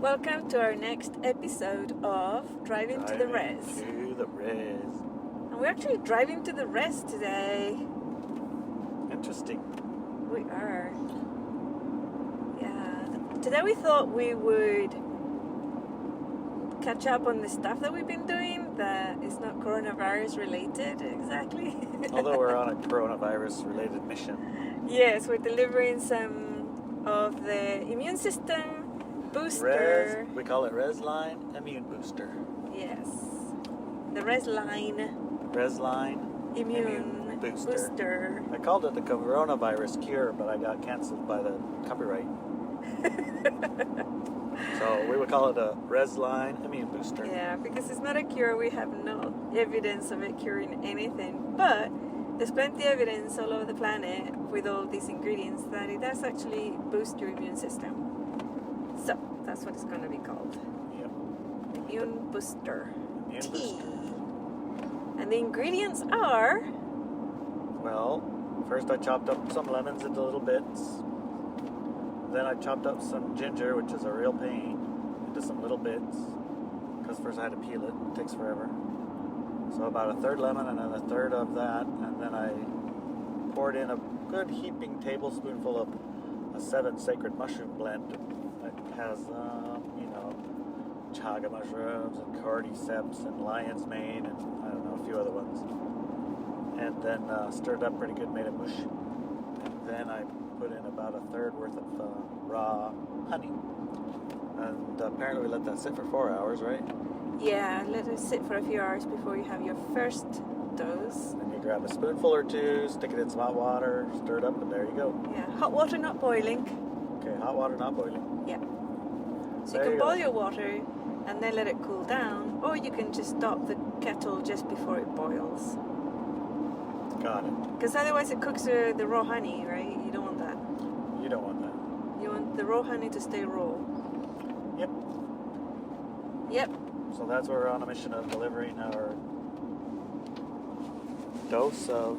Welcome to our next episode of Driving to the Res. To the Res. And we're actually driving to the Res today. Interesting. We are. Yeah. Today we thought we would catch up on the stuff that we've been doing that is not coronavirus related exactly. Although we're on a coronavirus related mission. Yes, we're delivering some of the immune system booster. We call it Resline Immune Booster. Yes. The Resline Resline Immune Booster. I called it the coronavirus cure, but I got cancelled by the copyright. So we would call it a Resline Immune Booster. Yeah, because it's not a cure. We have no evidence of it curing anything. But there's plenty of evidence all over the planet with all these ingredients that it does actually boost your immune system. So that's what it's going to be called. Yep. Immune Booster. Immune Tea. Booster. And the ingredients are... Well, first I chopped up some lemons into little bits. Then I chopped up some ginger, which is a real pain, into some little bits. Because first I had to peel it. It takes forever. So about a third lemon and then a third of that. And then I poured in a good heaping tablespoonful of a 7 sacred mushroom blend. It has, chaga mushrooms and cordyceps and lion's mane and I don't know, a few other ones. And then stirred up pretty good, made a mush. And then I put in about a third worth of raw honey. And apparently we let that sit for 4 hours, right? Yeah, let it sit for a few hours before you have your first dose. Then you grab a spoonful or two, stick it in some hot water, stir it up, and there you go. Yeah, hot water not boiling. Okay, hot water, not boiling. Yeah. So There you can you go. boil your water and then let it cool down, or you can just stop the kettle just before it boils. Got it. Because otherwise it cooks the raw honey, right? You don't want that. You don't want that. You want the raw honey to stay raw. Yep. Yep. So that's where we're on a mission of delivering our dose of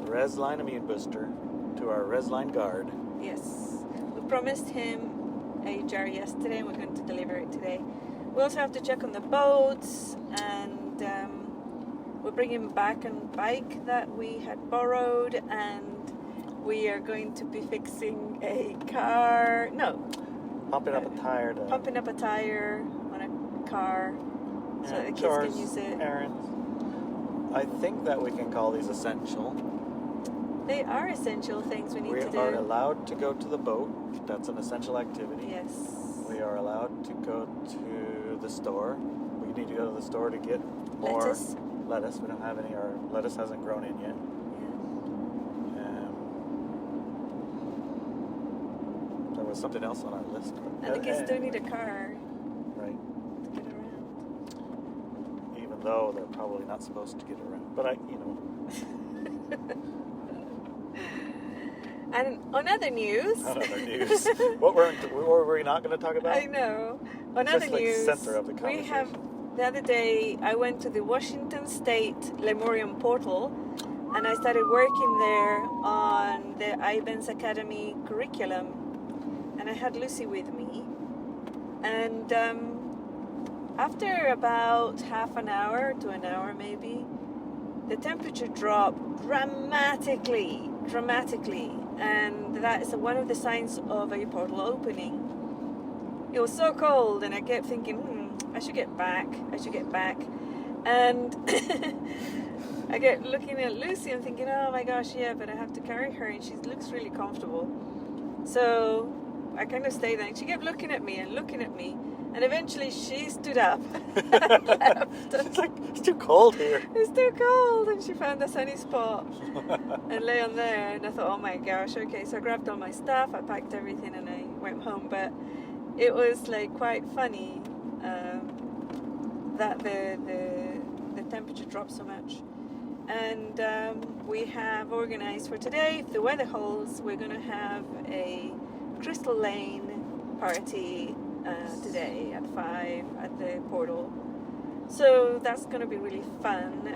Resline Immune Booster to our Resline Guard. Yes. We promised him a jar yesterday and we're going to deliver it today. We also have to check on the boats and we're bringing back a bike that we had borrowed and we are going to be fixing a car. No. Pumping up a tire. Pumping up a tire on a car so that the kids can use it. Errands. I think that we can call these essential. They are essential things we need to do. We are allowed to go to the boat. That's an essential activity. Yes. We are allowed to go to the store. We need to go to the store to get more lettuce. We don't have any. Our lettuce hasn't grown in yet. There was something else on our list. And the kids do need a car. Right. To get around. Even though they're probably not supposed to get around. But And on other news... What were we not going to talk about? I know. On other news, center of the we have... The other day, I went to the Washington State Lemurian portal and I started working there on the Benz Academy curriculum. And I had Lucy with me. And after about half an hour to an hour maybe, the temperature dropped dramatically. And that is one of the signs of a portal opening. It was so cold and I kept thinking, I should get back. And I get looking at Lucy and thinking, oh my gosh, yeah, but I have to carry her and she looks really comfortable. So I kind of stayed there and she kept looking at me and eventually she stood up and left. It's like, it's too cold here. It's too cold, and she found a sunny spot and lay on there. And I thought, oh my gosh, okay. So I grabbed all my stuff, I packed everything, and I went home. But it was like quite funny that the temperature dropped so much. And we have organized for today, if the weather holds, we're going to have a Crystal Lane party today at 5 at the portal. So that's going to be really fun.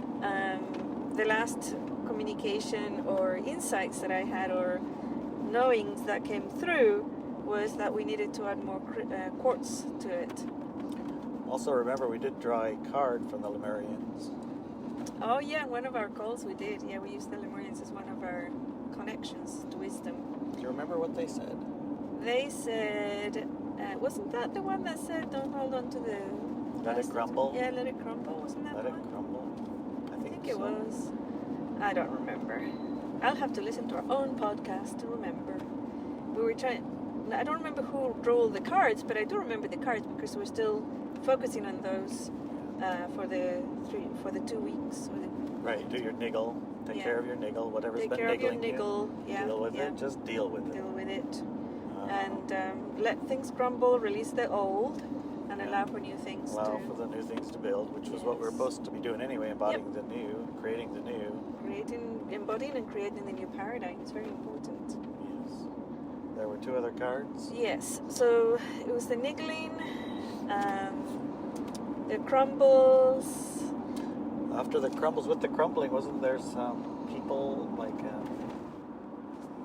The last communication or insights that I had or knowings that came through was that we needed to add more quartz to it. Also, remember, we did draw a card from the Lemurians. Oh yeah, one of our calls we did. Yeah, we used the Lemurians as one of our connections to wisdom. Do you remember what they said? They said, wasn't that the one that said, "Don't hold on to the"? Let it crumble. Yeah, let it crumble. Wasn't that Let the it one? crumble. I think it so. was. I don't remember. I'll have to listen to our own podcast to remember. We were trying. I don't remember who drew all the cards, but I do remember the cards because we're still focusing on those for the 2 weeks. Right, do your niggle. Take Yeah. care of your niggle. Whatever's Take been care of your niggling niggle. you. Yeah, Deal with yeah. it. Just deal with it. Deal with it. Uh, And let things crumble, release the old, and Yeah. allow for new things Allow to for the new things to build, which was what we're Yes. supposed to be doing anyway, embodying the new, creating the new. embodying and creating the new paradigm. It's very important. Yes. There were 2 other cards. Yes, so it was the niggling, the crumbles. After the crumbles, with the crumbling, wasn't there some people, like,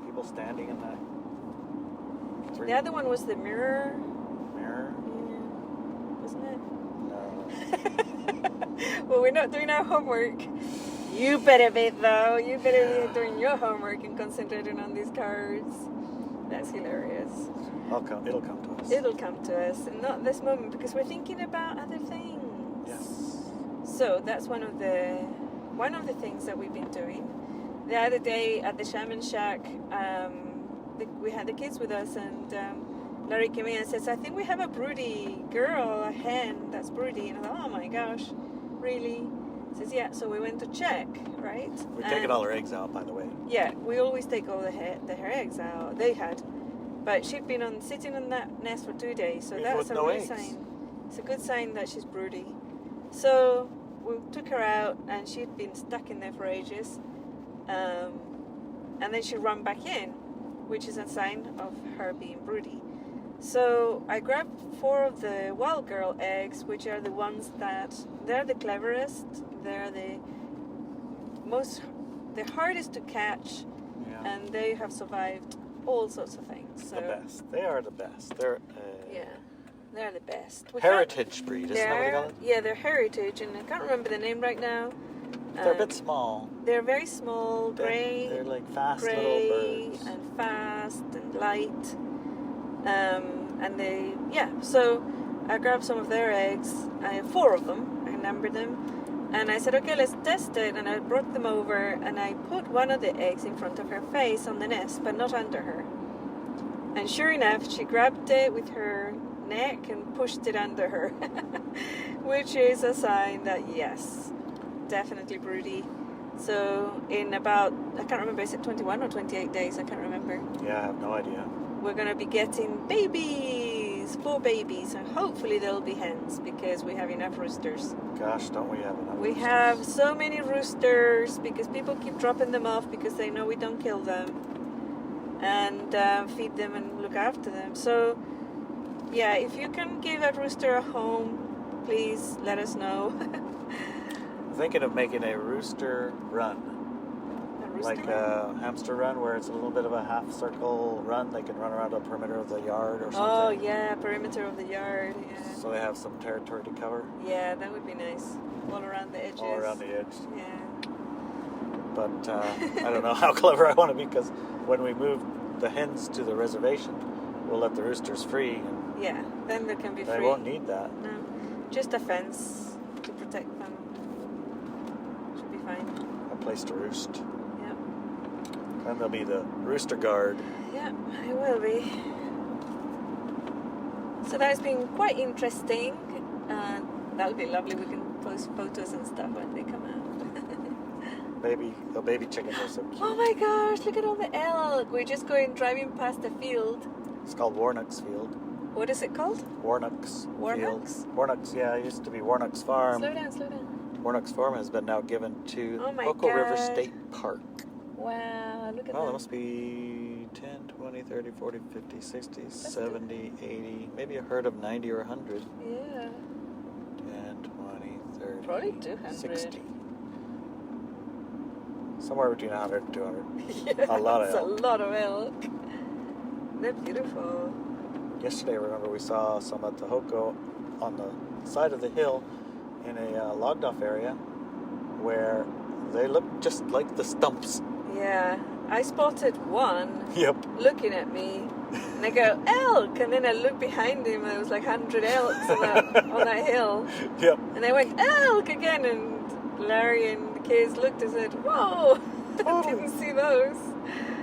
people standing in that The other one was the mirror, mirror? wasn't it? No. Well, we're not doing our homework. You better be, though. You better be doing your homework and concentrating on these cards. That's hilarious. It'll come to us. It'll come to us, and not this moment because we're thinking about other things. Yes. So that's one of the things that we've been doing. The other day at the Shaman Shack, we had the kids with us, and Larry came in and says, "I think we have a Broody girl, a hen that's Broody." And I thought, "Oh my gosh, really?" He says, "Yeah." So we went to check, right? We've taken all her eggs out, by the way. Yeah, we always take all her eggs out. They had, but she'd been sitting on that nest for 2 days, so that's With a no good eggs. sign. It's a good sign that she's Broody. So we took her out, and she'd been stuck in there for ages, and then she ran back in, which is a sign of her being Broody. So I grabbed 4 of the wild girl eggs, which are the ones that they're the cleverest, they're the hardest to catch, Yeah. and they have survived all sorts of things. So The best. They are the best. They're they're the best. heritage breed, isn't that what they call it? Yeah, they're heritage, and I can't remember the name right now. They're a bit small. They're very small, grey. They're like fast little grey birds. and fast and light, and so I grabbed some of their eggs. I have 4 of them. I numbered them, and I said, "Okay, let's test it." And I brought them over, and I put one of the eggs in front of her face on the nest, but not under her. And sure enough, she grabbed it with her neck and pushed it under her, which is a sign that yes, definitely Broody. So in about, I can't remember, is it 21 or 28 days? I can't remember. Yeah, I have no idea. We're going to be getting babies, 4 babies, and hopefully they'll be hens because we have enough roosters. Gosh, don't we have enough? We roosters? have so many roosters because people keep dropping them off because they know we don't kill them and feed them and look after them. So yeah, if you can give a rooster a home, please let us know. I'm thinking of making a rooster run. A rooster Like run? a hamster run where it's a little bit of a half circle run. They can run around the perimeter of the yard or something. Oh yeah, perimeter of the yard. Yeah. So they have some territory to cover. Yeah, that would be nice. All around the edges. All around the edge. Yeah. But I don't know how clever I want to be because when we move the hens to the reservation, we'll let the roosters free. And Yeah, then they can be they free. won't need that. No, just a fence to protect them. Should be fine. A place to roost. Yep. And they'll be the rooster guard. Yep, it will be. So that's been quite interesting. That'll be lovely. We can post photos and stuff when they come out. The baby chickens are so cute. Oh my gosh, look at all the elk. We're just driving past a field. It's called Warnock's Field. What is it called? Warnock's Warnock's? Field. Warnock's, yeah, it used to be Warnock's Farm. Slow down, slow down. Warnock's Farm has been now given to Oh my Oco River God. State Park. Wow, look at Oh, there that. must be 10, 20, 30, 40, 50, 60, 70, 80, maybe a herd of 90 or 100. Yeah. 10, 20, 30, Probably 200. 60. Somewhere between 100 and 200. Yeah, A lot of that's elk. a lot of elk. They're beautiful. yesterday, remember, we saw some at the Hoko on the side of the hill in a logged off area where they look just like the stumps. Yeah, I spotted one Yep. looking at me, and I go, elk! And then I look behind him, and there was like 100 elks on that hill. Yep. And I went, elk! Again, and Larry and the kids looked and said, whoa! I didn't see those.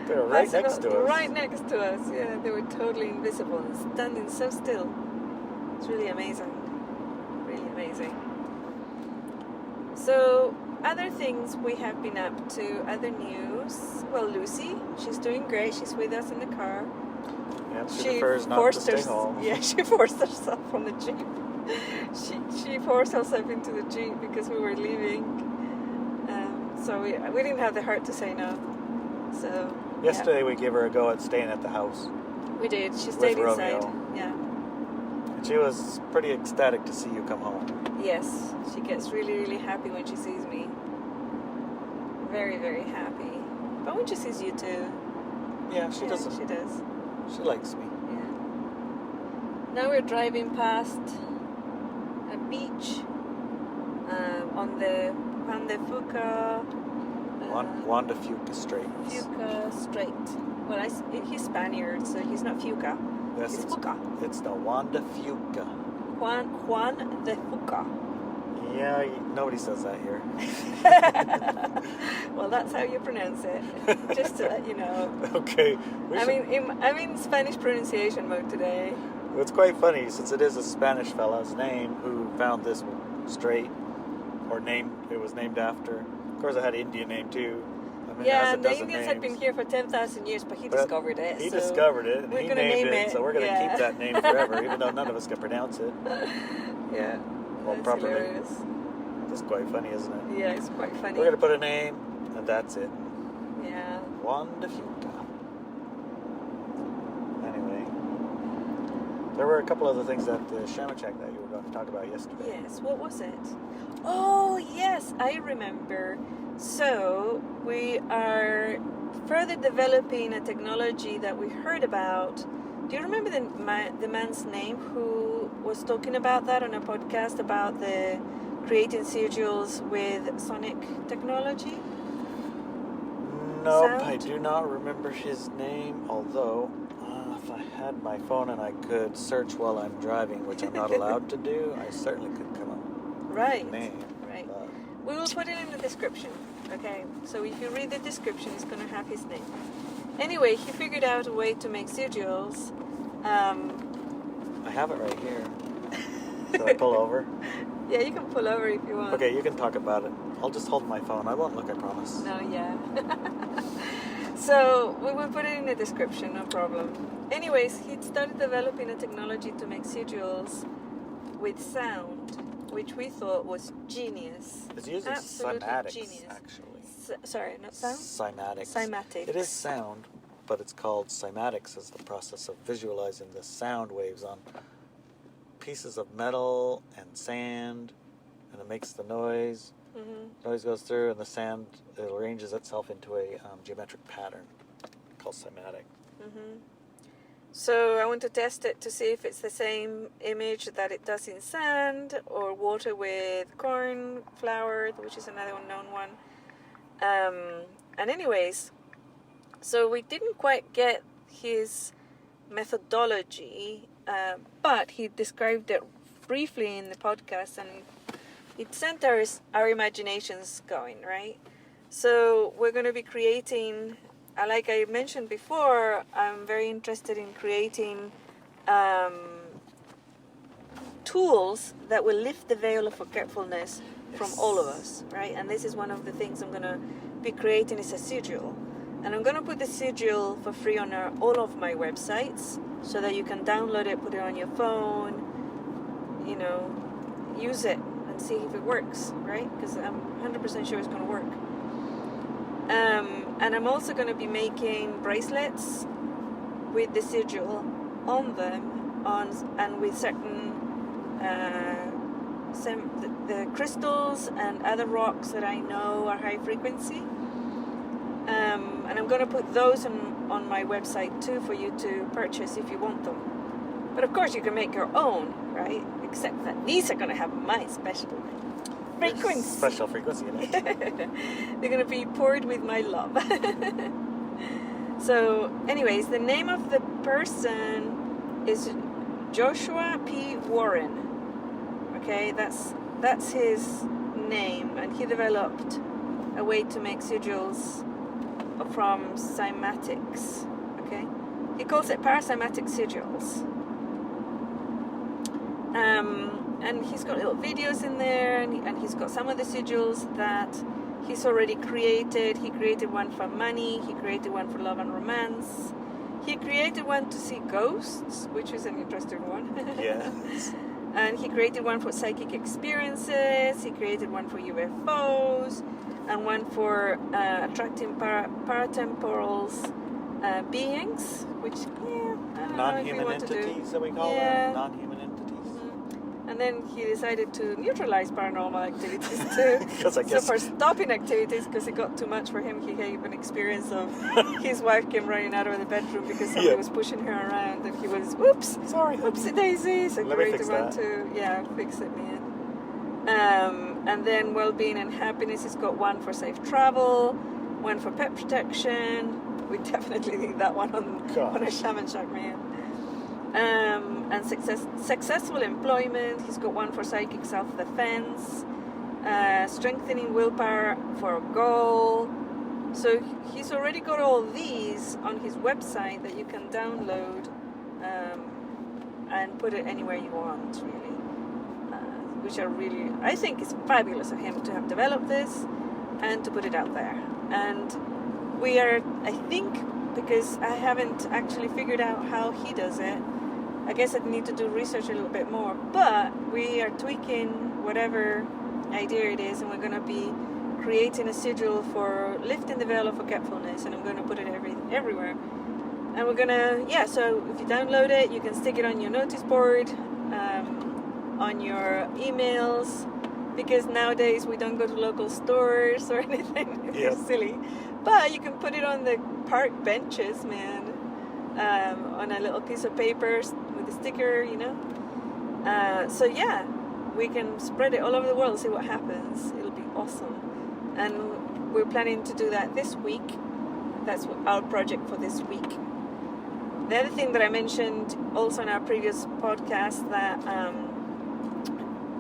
They were right next to us. Right next to us, yeah. They were totally invisible and standing so still. It's really amazing. Really amazing. So, other things we have been up to, other news. Well, Lucy, she's doing great. She's with us in the car. Yeah, she prefers not to stay home. Yeah, she forced herself from the Jeep. She forced herself into the Jeep because we were leaving. So we didn't have the heart to say no. So yesterday we gave her a go at staying at the house. We did. She stayed inside. Romeo. Yeah. And she was pretty ecstatic to see you come home. Yes, she gets really, really happy when she sees me. Very, very happy. But when she sees you too. Yeah, she doesn't. She does. She likes me. Yeah. Now we're driving past a beach on the Juan de Fuca. Juan de Fuca Strait. Fuca Strait. Well, he's Spaniard, so he's not Fuca. Yes, it's Fuca. It's the Juan de Fuca. Juan de Fuca. Yeah, nobody says that here. Well, that's how you pronounce it. Just to let you know. Okay. I'm in Spanish pronunciation mode today. It's quite funny since it is a Spanish fella's name who found this strait, or it was named after. Of course, it had an Indian name too. I mean, yeah, and the Indians had been here for 10,000 years, but he discovered it. He discovered it, and we're he gonna named name it, so we're going to keep that name forever, even though none of us can pronounce it. Yeah. Well, that's properly. Hilarious. It's quite funny, isn't it? Yeah, it's quite funny. We're going to put a name, and that's it. Yeah. Juan de Fuca. Anyway, there were a couple other things at the Shamachak that you were going to talk about yesterday. Yes, what was it? Oh, yes, I remember. So, we are further developing a technology that we heard about. Do you remember the man's name who was talking about that on a podcast about the creating sigils with sonic technology? Nope, Sound? I do not remember his name, although if I had my phone and I could search while I'm driving, which I'm not allowed to do, I certainly could come up with his name. Right. We will put it in the description, okay? So if you read the description, it's going to have his name. Anyway, he figured out a way to make sigils. I have it right here. Should I pull over? Yeah, you can pull over if you want. Okay, you can talk about it. I'll just hold my phone. I won't look, I promise. No, yeah. So, we will put it in the description, no problem. Anyways, he started developing a technology to make sigils with sound, which we thought was genius. It's using Absolutely cymatics, genius. actually. Sorry, not sound? Cymatics. Cymatics. It is sound, but it's called cymatics as the process of visualizing the sound waves on pieces of metal and sand, and it makes the noise. Mm-hmm. Noise goes through, and the sand arranges itself into a geometric pattern called cymatic. Mm-hmm. So I want to test it to see if it's the same image that it does in sand or water with corn flour, which is another unknown one. And anyways, so we didn't quite get his methodology, but he described it briefly in the podcast, and it sent our imaginations going, right? So we're going to be creating, like I mentioned before, I'm very interested in creating tools that will lift the veil of forgetfulness from all of us, right? And this is one of the things I'm going to be creating is a sigil. And I'm going to put the sigil for free on all of my websites so that you can download it, put it on your phone, use it and see if it works, right? Because I'm 100% sure it's going to work. And I'm also going to be making bracelets with the sigil on them, and with certain the crystals and other rocks that I know are high frequency. And I'm going to put those on my website too for you to purchase if you want them. But of course you can make your own, right? Except that these are going to have my special frequency. Special frequency in it. They're going to be poured with my love. So, anyways, the name of the person is Joshua P. Warren. Okay, that's his name, and he developed a way to make sigils from cymatics. Okay, he calls it paracymatic sigils. And he's got little videos in there, and he's got some of the sigils that he's already created. He created one for money, he created one for love and romance, he created one to see ghosts, which is an interesting one. Yes. And he created one for psychic experiences, he created one for UFOs, and one for attracting paratemporals beings, which, I don't know if we want to do. Non-human entities that we call them? Non-human entities. And then he decided to neutralize paranormal activities too. So for stopping activities, because it got too much for him, he gave an experience of his wife came running out of the bedroom because somebody was pushing her around, and he was, whoops, sorry, whoopsie daisy. So he ready to run that. fix it, man. And then well-being and happiness, he's got one for safe travel, one for pet protection. We definitely need that one on a shaman shack, man. And successful employment, he's got one for psychic self-defense, strengthening willpower for a goal. So he's already got all these on his website that you can download and put it anywhere you want, really. Which are really, I think it's fabulous of him to have developed this and to put it out there. And we are, I think, because I haven't actually figured out how he does it, I guess I'd need to do research a little bit more, but we are tweaking whatever idea it is, and we're going to be creating a sigil for lifting the veil of forgetfulness, and I'm going to put it everywhere. And we're going to, so if you download it, you can stick it on your notice board, on your emails, because nowadays we don't go to local stores or anything. It's silly. But you can put it on the park benches, man, on a little piece of paper with a sticker, we can spread it all over the world, see what happens. It'll be awesome. And we're planning to do that this week. That's our project for this week. The other thing that I mentioned also in our previous podcast that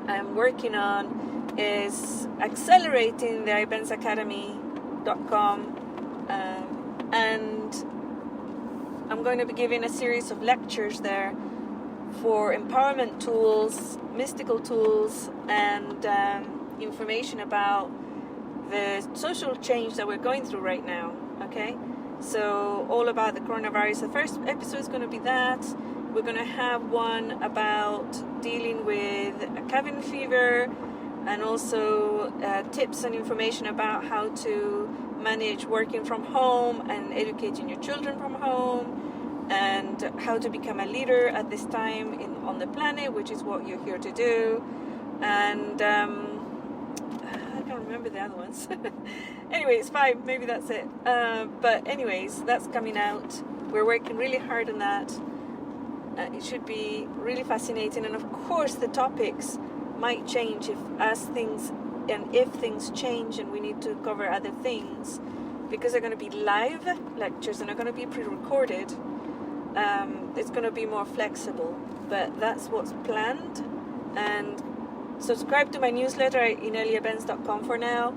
I'm working on is accelerating the ibensacademy.com, and I'm going to be giving a series of lectures there for empowerment tools, mystical tools, and information about the social change that we're going through right now. Okay, so all about the coronavirus. The first episode is going to be that. We're going to have one about dealing with cabin fever, and also tips and information about how to manage working from home and educating your children from home, and how to become a leader at this time on the planet, which is what you're here to do. And I can't remember the other ones. Anyway, it's 5, maybe that's it. But anyways, that's coming out. We're working really hard on that. It should be really fascinating, and of course the topics might change if things change and we need to cover other things, because they're going to be live lectures and they're going to be pre-recorded. It's going to be more flexible, but that's what's planned. And subscribe to my newsletter at ineliabenz.com for now,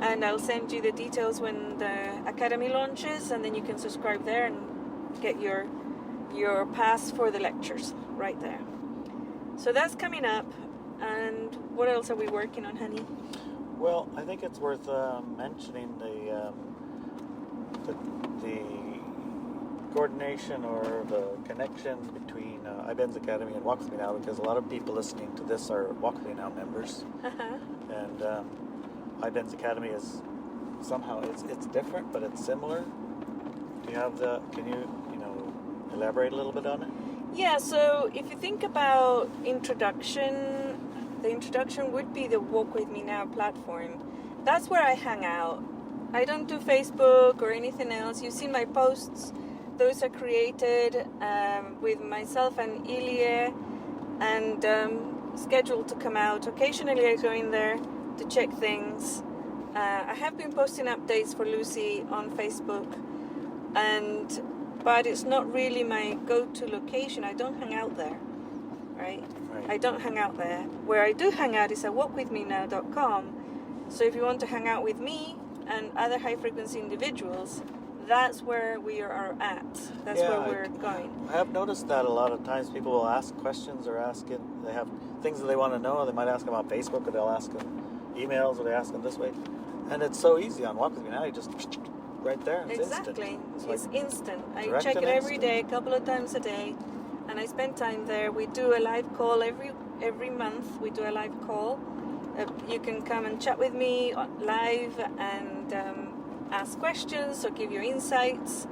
and I'll send you the details when the academy launches, and then you can subscribe there and get your pass for the lectures right there. So that's coming up. And what else are we working on, honey? Well, I think it's worth mentioning the coordination or the connection between iBenz Academy and Walk With Me Now, because a lot of people listening to this are Walk With Me Now members. And iBenz Academy is somehow it's different, but it's similar. Do you have can you elaborate a little bit on it? Yeah, so if you think about introduction, the introduction would be the Walk With Me Now platform. That's where I hang out. I don't do Facebook or anything else. You've seen my posts those are created with myself and Inelia, and scheduled to come out. Occasionally I go in there to check things. I have been posting updates for Lucy on Facebook, but it's not really my go-to location. I don't hang out there, right? I don't hang out there. Where I do hang out is at walkwithmenow.com. So if you want to hang out with me and other high-frequency individuals, that's where we are at. That's where we're going. I have noticed that a lot of times people will ask questions or they have things that they want to know. They might ask them on Facebook, or they'll ask them emails, or they ask them this way. And it's so easy on Walk With Me Now. You just right there. It's exactly. instant. It's instant. I check it every day, a couple of times a day, and I spend time there. We do a live call every month. We do a live call. You can come and chat with me live and ask questions or give your insights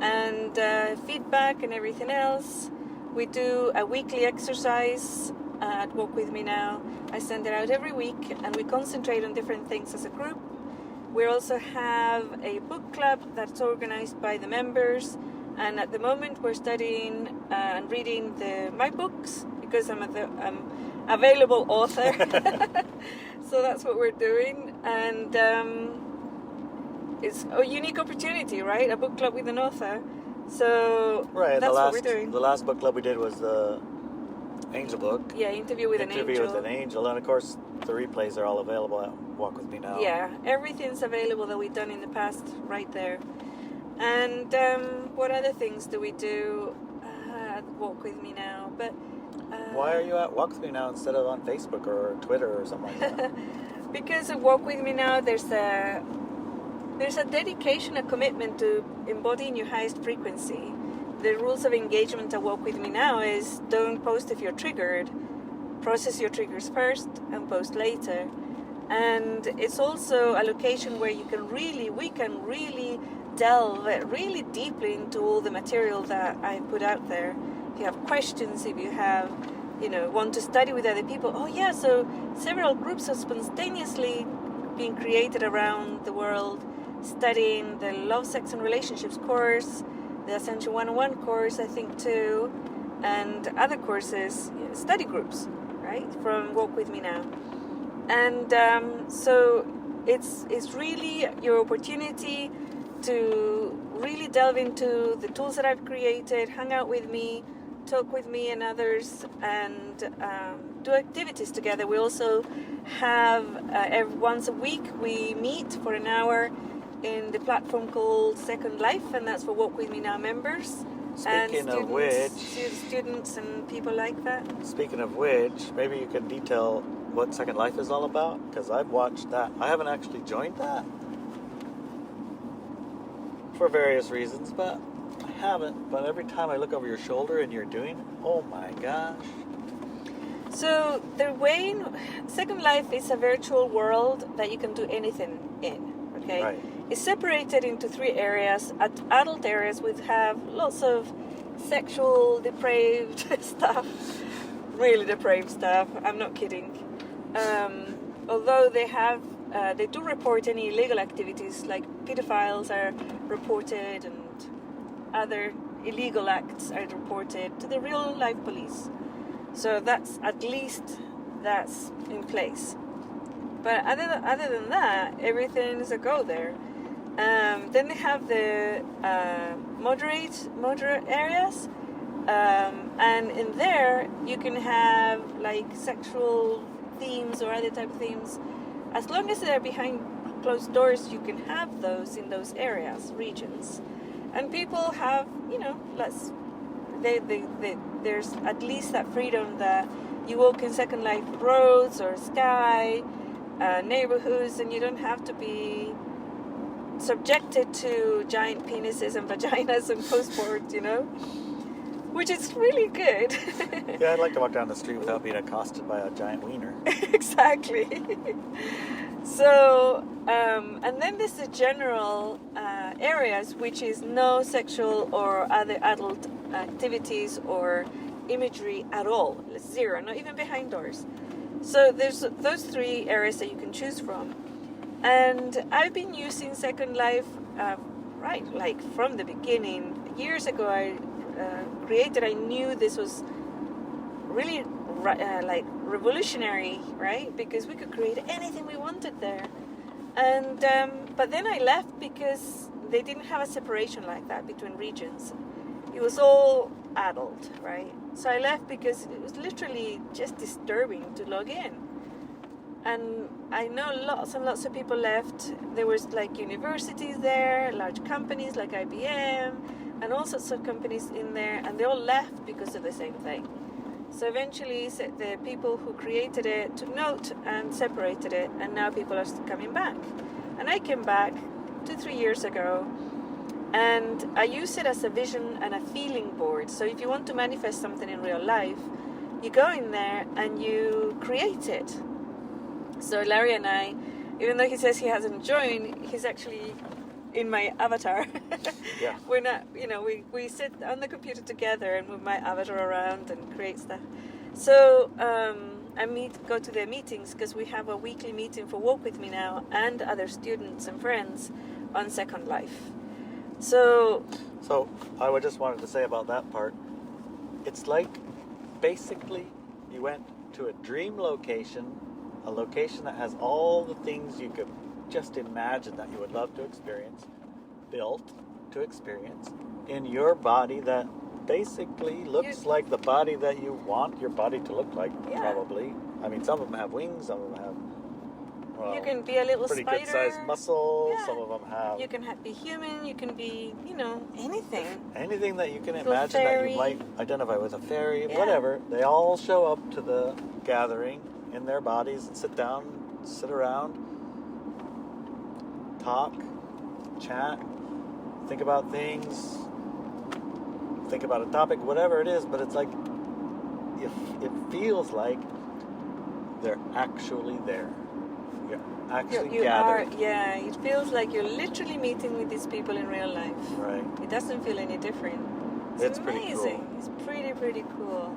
and feedback and everything else. We do a weekly exercise at Walk With Me Now. I send it out every week, and we concentrate on different things as a group. We also have a book club that's organized by the members, and at the moment we're studying and reading my books, because I'm available author. So that's what we're doing, and it's a unique opportunity, right? A book club with an author. So that's what we're doing. The last book club we did was the Angel book. Yeah, Interview with an Angel. And of course the replays are all available at Walk With Me Now. Yeah, everything's available that we've done in the past right there. And what other things do we do at Walk With Me Now? But why are you at Walk With Me Now instead of on Facebook or Twitter or something like that? Because at Walk With Me Now there's a dedication, a commitment to embodying your highest frequency. The rules of engagement at Walk With Me Now is don't post if you're triggered, process your triggers first and post later. And it's also a location where we can really delve really deeply into all the material that I put out there. If you have questions, if you have, want to study with other people, so several groups have spontaneously been created around the world, studying the Love, Sex and Relationships course, the Ascension 101 course, I think too, and other courses, study groups, right, from Walk With Me Now. And so it's really your opportunity to really delve into the tools that I've created, hang out with me, talk with me and others, and do activities together. We also have once a week we meet for an hour in the platform called Second Life, and that's for Walk With Me Now members. Speaking of which, students and people like that. Speaking of which, maybe you can detail what Second Life is all about, because I've watched that. I haven't actually joined that for various reasons, but I haven't. But every time I look over your shoulder and you're doing it, oh my gosh. So the way Second Life is a virtual world that you can do anything in, okay? Right. It's separated into 3 areas. Adult areas would have lots of sexual depraved stuff, really depraved stuff. I'm not kidding. Although they do report any illegal activities, like pedophiles are reported and other illegal acts are reported to the real life police. So that's in place. But other than that, everything is a go there. Then they have the moderate areas, and in there you can have like sexual themes or other type of themes. As long as they're behind closed doors, you can have those in those regions. And people have, there's at least that freedom that you walk in Second Life roads or sky, neighborhoods, and you don't have to be subjected to giant penises and vaginas and post-boards, which is really good. Yeah, I'd like to walk down the street without being accosted by a giant wiener. Exactly. So, and then there's the general areas, which is no sexual or other adult activities or imagery at all. 0, not even behind doors. So there's those 3 areas that you can choose from. And I've been using Second Life, from the beginning, years ago I created, I knew this was really like revolutionary, right? Because we could create anything we wanted there. And but then I left because they didn't have a separation like that between regions. It was all adult, right? So I left because it was literally just disturbing to log in. And I know lots and lots of people left. There was like universities there, large companies like IBM, and all sorts of companies in there, and they all left because of the same thing. So eventually the people who created it took note and separated it, and now people are coming back. And I came back 2-3 years ago, and I use it as a vision and a feeling board. So if you want to manifest something in real life, you go in there and you create it. So Larry and I, even though he says he hasn't joined, he's actually in my avatar. Yeah. We're not, we sit on the computer together and move my avatar around and create stuff. So I go to their meetings because we have a weekly meeting for Walk With Me now and other students and friends on Second Life. So I would just wanted to say about that part, it's like basically you went to a dream location, a location that has all the things you could just imagine that you would love to experience, built to experience in your body that basically looks like the body that you want your body to look like, probably. I mean, some of them have wings, some of them have you can be a little pretty spider. good sized muscle. Yeah. Some of them have. You can be human. You can be, anything. Anything that you can little imagine fairy. That you might identify with, a fairy, whatever. They all show up to the gathering in their bodies and sit down, sit around, talk, chat, think about things, think about a topic, whatever it is. But it's like it feels like they're actually there. You're actually gathered. It feels like you're literally meeting with these people in real life. Right. It doesn't feel any different. It's amazing. Pretty cool. It's pretty cool.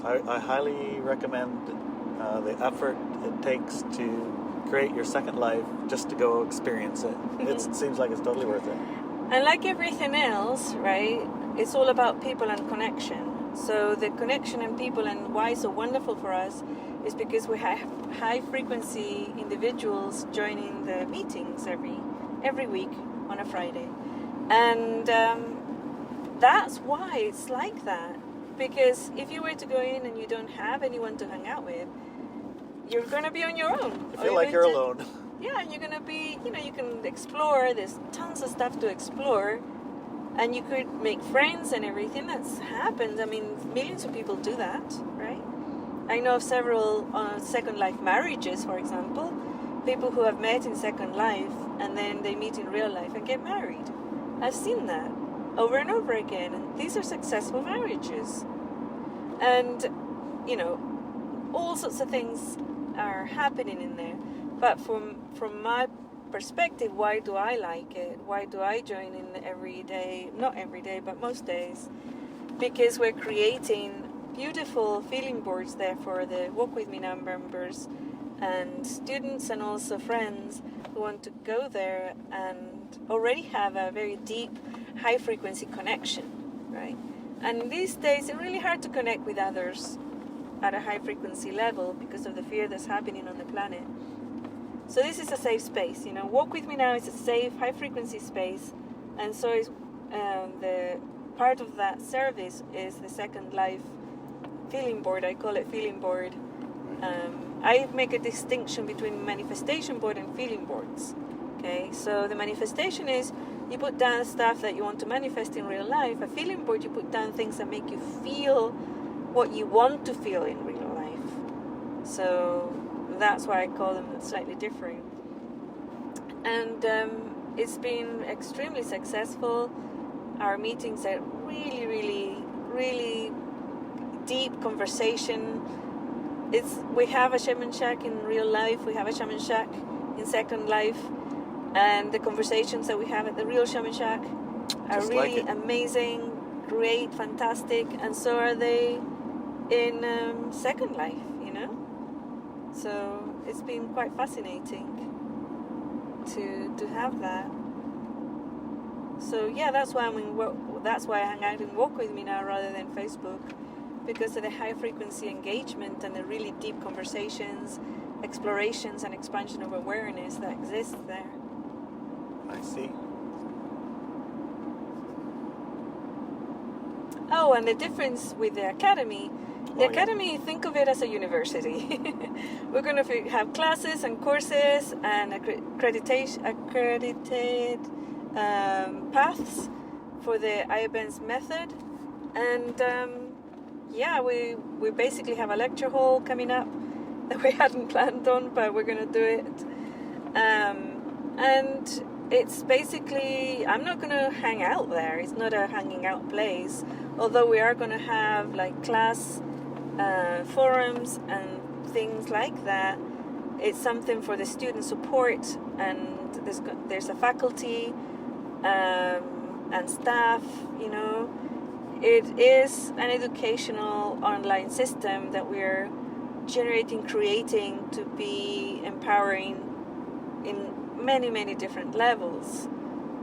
I highly recommend the effort it takes to create your second life just to go experience it. It seems like it's totally worth it. And like everything else, right, it's all about people and connection. So the connection and people, and why it's so wonderful for us is because we have high frequency individuals joining the meetings every week on a Friday. And that's why it's like that. Because if you were to go in and you don't have anyone to hang out with, you're going to be on your own. You feel like you're alone. Yeah, and you're going to be, you can explore. There's tons of stuff to explore. And you could make friends and everything. That's happened. I mean, millions of people do that, right? I know of several Second Life marriages, for example. People who have met in Second Life and then they meet in real life and get married. I've seen that over and over again. And these are successful marriages. And, all sorts of things are happening in there. But from my perspective, why do I like it? Why do I join in every day? Not every day, but most days. Because we're creating beautiful feeling boards there for the Walk With Me now members and students and also friends who want to go there and already have a very deep, high frequency connection, right? And these days it's really hard to connect with others at a high frequency level because of the fear that's happening on the planet. So this is a safe space, Walk With Me Now is a safe, high frequency space, and so is the part of that service is the Second Life feeling board. I call it feeling board. I make a distinction between manifestation board and feeling boards. Okay, so the manifestation is you put down stuff that you want to manifest in real life. A feeling board, you put down things that make you feel what you want to feel in real life. So that's why I call them slightly different. And it's been extremely successful. Our meetings are really deep conversation. We have a shaman shack in real life. We have a shaman shack in Second Life. And the conversations that we have at the real shaman shack are Just really like amazing, great, fantastic. And so are they in Second Life, So it's been quite fascinating to have that. So yeah, that's why that's why I hang out in Walk With Me now rather than Facebook, because of the high frequency engagement and the really deep conversations, explorations, and expansion of awareness that exists there. I see. Oh, and the difference with the academy. The academy, think of it as a university. We're going to have classes and courses and accredited paths for the Benz method. And yeah, we basically have a lecture hall coming up that we hadn't planned on, but we're going to do it. And it's basically, I'm not going to hang out there. It's not a hanging out place. Although we are going to have like class forums and things like that. It's something for the student support, and there's a faculty and staff, you know. It is an educational online system that we're creating to be empowering in many different levels.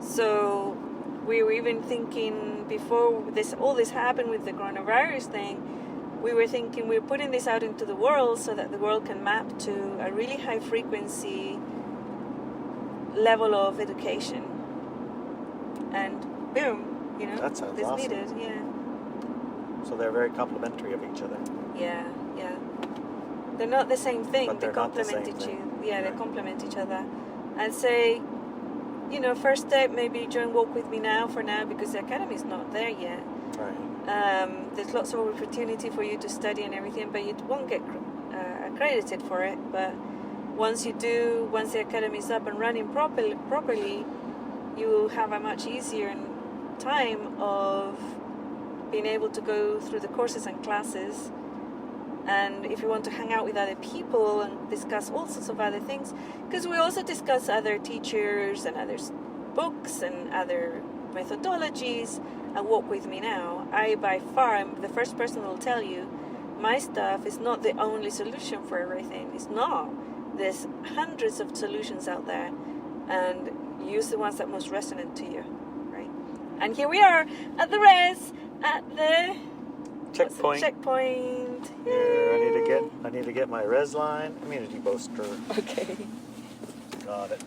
So we were even thinking before all this happened with the coronavirus thing, we were thinking we're putting this out into the world so that the world can map to a really high frequency level of education. And boom, you know, that sounds this awesome. needed, yeah. So they're very complementary of each other. Yeah. They're not the same thing. But they complement each other. Yeah, right. They complement each other. I'd say, you know, first step, maybe join Walk With Me now for now, because the academy is not there yet. Right. There's lots of opportunity for you to study and everything, but you won't get accredited for it. But once the academy is up and running properly, you will have a much easier time of being able to go through the courses and classes. And if you want to hang out with other people and discuss all sorts of other things, because we also discuss other teachers and other books and other methodologies at Walk With Me now. I by far am the first person who will tell you my stuff is not the only solution for everything. It's not. There's hundreds of solutions out there, and use the ones that most resonate to you, right? And here we are at the res, at the checkpoint. Yay. I need to get my res line immunity booster. Okay. Got it.